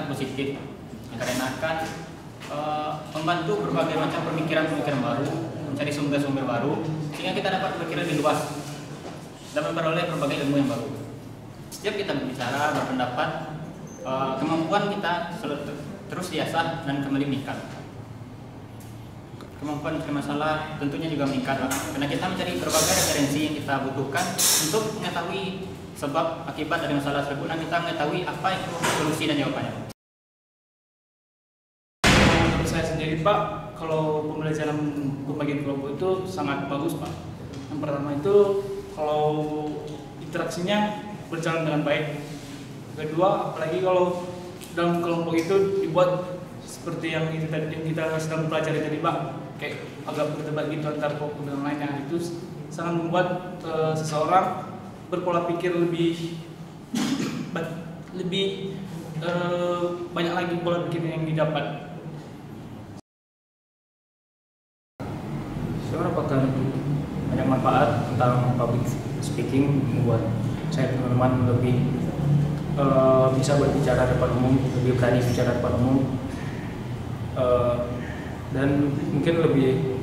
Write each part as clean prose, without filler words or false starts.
sangat positif karena akan membantu berbagai macam pemikiran-pemikiran baru, mencari sumber-sumber baru, sehingga kita dapat berpikir lebih luas dan memperoleh berbagai ilmu yang baru. Setiap kita berbicara, berpendapat, kemampuan kita terus diasah dan kembali meningkat. Kemampuan mencari masalah tentunya juga meningkat, karena kita mencari berbagai referensi yang kita butuhkan untuk mengetahui sebab akibat dari masalah tersebut, dan kita mengetahui apa itu solusi dan jawabannya. Menurut saya sendiri Pak, kalau pembelajaran pembagian kelompok itu sangat bagus Pak. Yang pertama itu kalau interaksinya berjalan dengan baik. Kedua, apalagi kalau dalam kelompok itu dibuat seperti yang kita sedang pelajari tadi Pak, kayak agak berdebat gitu antar kelompok dan lainnya, itu sangat membuat seseorang berpola pikir lebih banyak lagi pola pikir yang didapat. Saya dapatkan banyak manfaat tentang public speaking, membuat saya teman-teman lebih bisa berbicara di depan umum, lebih berani bicara di depan umum, dan mungkin lebih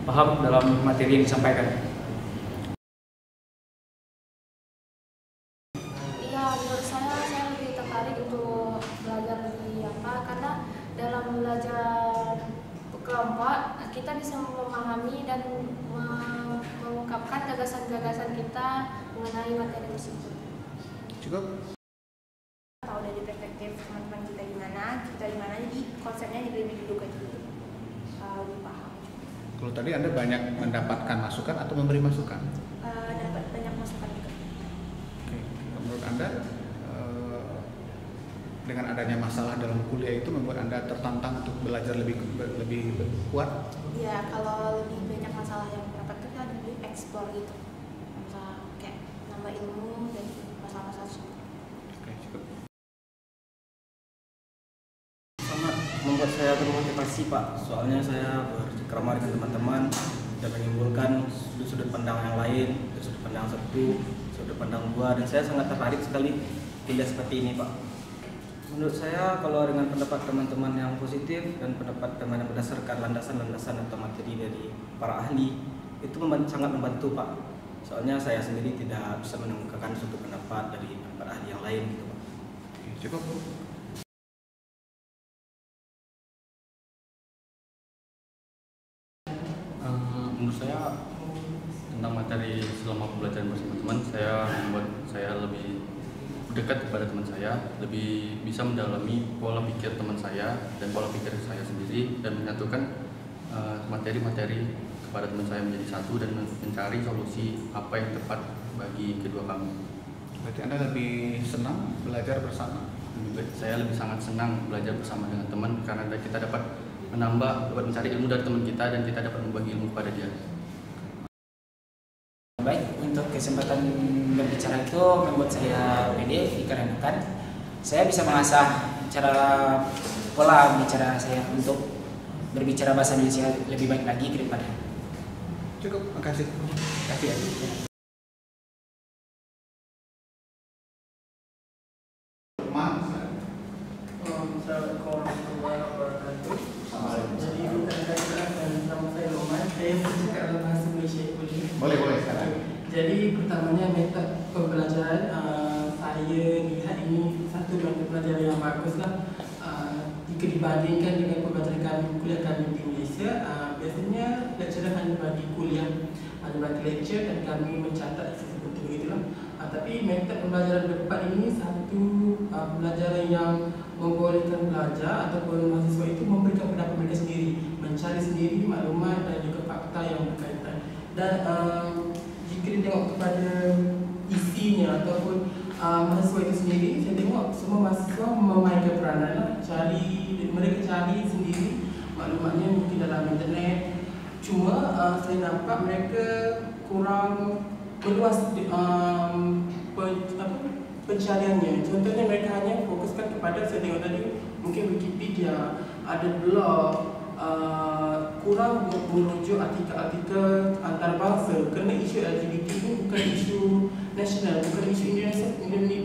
paham dalam materi yang disampaikan. Iya, menurut saya lebih tertarik untuk belajar lebih karena dalam belajar kelompok kita bisa memahami dan mengungkapkan gagasan-gagasan kita mengenai materi tersebut. Cukup. Tahu dari perspektif teman-teman kita gimana, jadi konsepnya lebih duduk aja gitu, lebih paham. Kalau tadi Anda banyak mendapatkan masukan atau memberi masukan? Dapat banyak masukan juga. Oke. Menurut Anda dengan adanya masalah dalam kuliah itu membuat Anda tertantang untuk belajar lebih kuat? Ya, kalau lebih banyak masalah yang dapat itu kan lebih explore gitu, bisa kayak nambah ilmu dan masalah-masalah tersebut. Oke, cukup. Sangat membuat saya termotivasi Pak, soalnya saya bercengkrama dengan teman-teman dan menimbulkan sudut pandang yang lain, sudut pandang satu, sudut pandang dua, dan saya sangat tertarik sekali kuliah seperti ini Pak. Menurut saya kalau dengan pendapat teman-teman yang positif dan pendapat teman yang berdasarkan landasan-landasan atau materi dari para ahli, itu sangat membantu Pak. Soalnya saya sendiri tidak bisa mengemukakan suatu pendapat dari para ahli yang lain gitu Pak. Oke, cukup. Menurut saya tentang materi selama pembelajaran bersama teman, saya membuat saya lebih dekat kepada teman saya, lebih bisa mendalami pola pikir teman saya dan pola pikir saya sendiri, dan menyatukan materi-materi kepada teman saya menjadi satu dan mencari solusi apa yang tepat bagi kedua kami. Berarti Anda lebih senang belajar bersama? Saya lebih sangat senang belajar bersama dengan teman karena kita dapat mencari ilmu dari teman kita dan kita dapat membagi ilmu kepada dia. Baik, untuk kesempatan berbicara itu membuat saya pede dikarenakan saya bisa mengasah cara pola bicara saya untuk berbicara bahasa Indonesia lebih baik lagi ke depannya. Cukup, makasih. Kasih aja. Assalamualaikum warahmatullahi wabarakatuh. Jadi nama saya Roman. Saya bercakap dalam bahasa Malaysia boleh? Boleh sekarang. Jadi pertamanya metode pembelajaran saya lihat ini satu metode pembelajaran yang bagus lah. Jika dibandingkan dengan pembelajaran kuliah kami di Malaysia, biasanya lecturer hanya bagi kuliah, hanya bagi lecture dan kami mencatat seperti begitulah. Tapi metode pembelajaran depan ini satu pembelajaran yang membolehkan pelajar ataupun mahasiswa itu memberikan pendapat mereka sendiri, mencari sendiri maklumat dan juga fakta yang berkaitan. Dan jika ditengok kepada isinya ataupun mahasiswa itu sendiri, saya tengok semua mahasiswa memainkan peranan, mereka cari sendiri maklumatnya mungkin dalam internet. Cuma saya nampak mereka kurang meluas pencariannya. Contohnya mereka hanya fokuskan kepada, saya tengok tadi mungkin Wikipedia, ada blog, kurang merujuk artikel-artikel antarabangsa, kerana isu LGBT ini bukan isu nasional, bukan isu Indonesia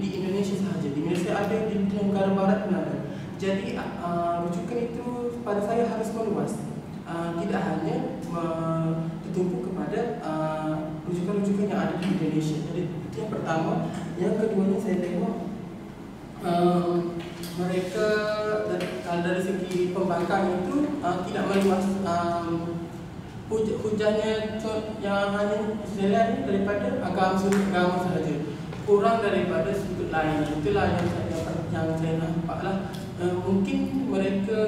di Indonesia sahaja. Di Malaysia ada, di negara barat pun ada. Jadi rujukan itu pada saya harus meluas, tidak hanya tertumpu kepada rujukan-rujukan yang ada di Indonesia. Jadi itu yang pertama. Yang keduanya saya tengok mereka kalau dari segi pembangkang itu tidak meluas. Hujannya yang hanya istilahnya daripada agama sahaja, kurang daripada sudut lain. Itulah yang saya nampak lah. Mungkin mereka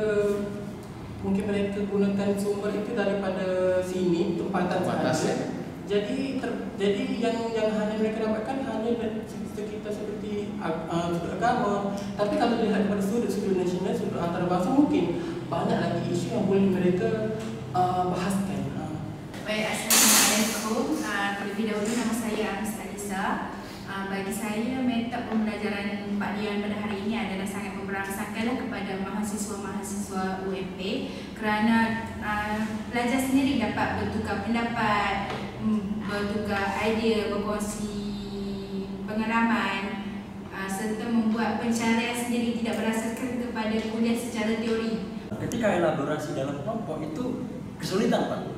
gunakan sumber itu daripada sini, tempatan sahaja. Jadi yang hanya mereka dapatkan hanya sekitar seperti sudut agama. Tapi kalau dilihat pada sudut nasional, sudut antarabangsa, mungkin banyak lagi isu yang boleh mereka bahaskan. Baik, Assalamualaikum. Terlebih dahulu nama saya Anastasia. Bagi saya, metode pembelajaran Pak Dian pada hari ini adalah sangat memberangsakanlah kepada mahasiswa-mahasiswa UMP kerana pelajar sendiri dapat bertukar pendapat, bertukar idea, berkongsi pengalaman serta membuat pencarian sendiri tidak berasaskan kepada kuliah secara teori. Ketika elaborasi dalam kelompok itu kesulitan, Pak,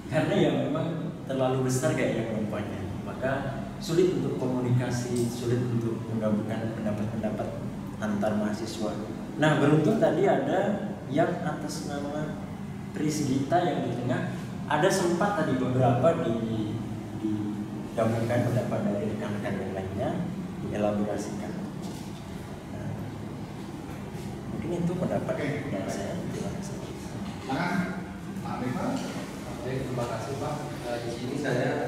karena ya memang terlalu besar kayaknya kelompoknya, maka sulit untuk komunikasi, sulit untuk menggabungkan pendapat-pendapat antar mahasiswa. Nah, beruntung tadi ada yang atas nama Prisgita yang di tengah, ada sempat tadi beberapa digabungkan pendapat dari rekan-rekan yang lainnya, dielaborasikan. Nah, mungkin itu pendapat dari saya. Terima kasih. Baik, terima kasih Pak. Di sini saya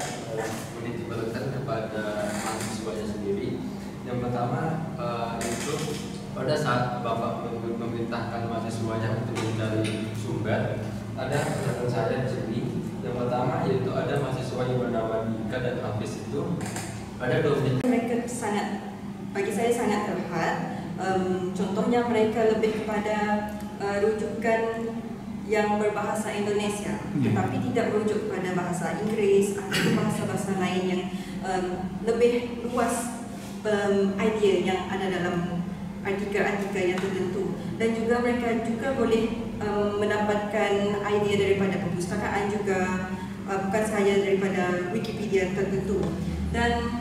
menitip pesan kepada mahasiswanya sendiri. Yang pertama itu pada saat Bapak memerintahkan mahasiswanya untuk mencari sumber, ada catatan saya di sini. Yang pertama yaitu ada mahasiswa yang bernama Dika dan Hafiz itu ada 2 mereka bagi saya sangat terhad. Contohnya mereka lebih kepada rujukan yang berbahasa Indonesia, tetapi tidak merujuk pada bahasa Inggris atau bahasa-bahasa lain yang lebih luas idea yang ada dalam artikel-artikel yang tertentu. Dan juga mereka juga boleh mendapatkan idea daripada perpustakaan juga, bukan sahaja daripada Wikipedia tertentu. Dan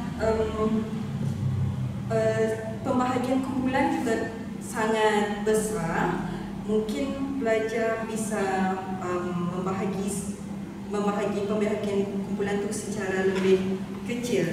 pembahagian kumpulan juga sangat besar. Mungkin pelajar bisa membahagi pembahagian kumpulan itu secara lebih kecil.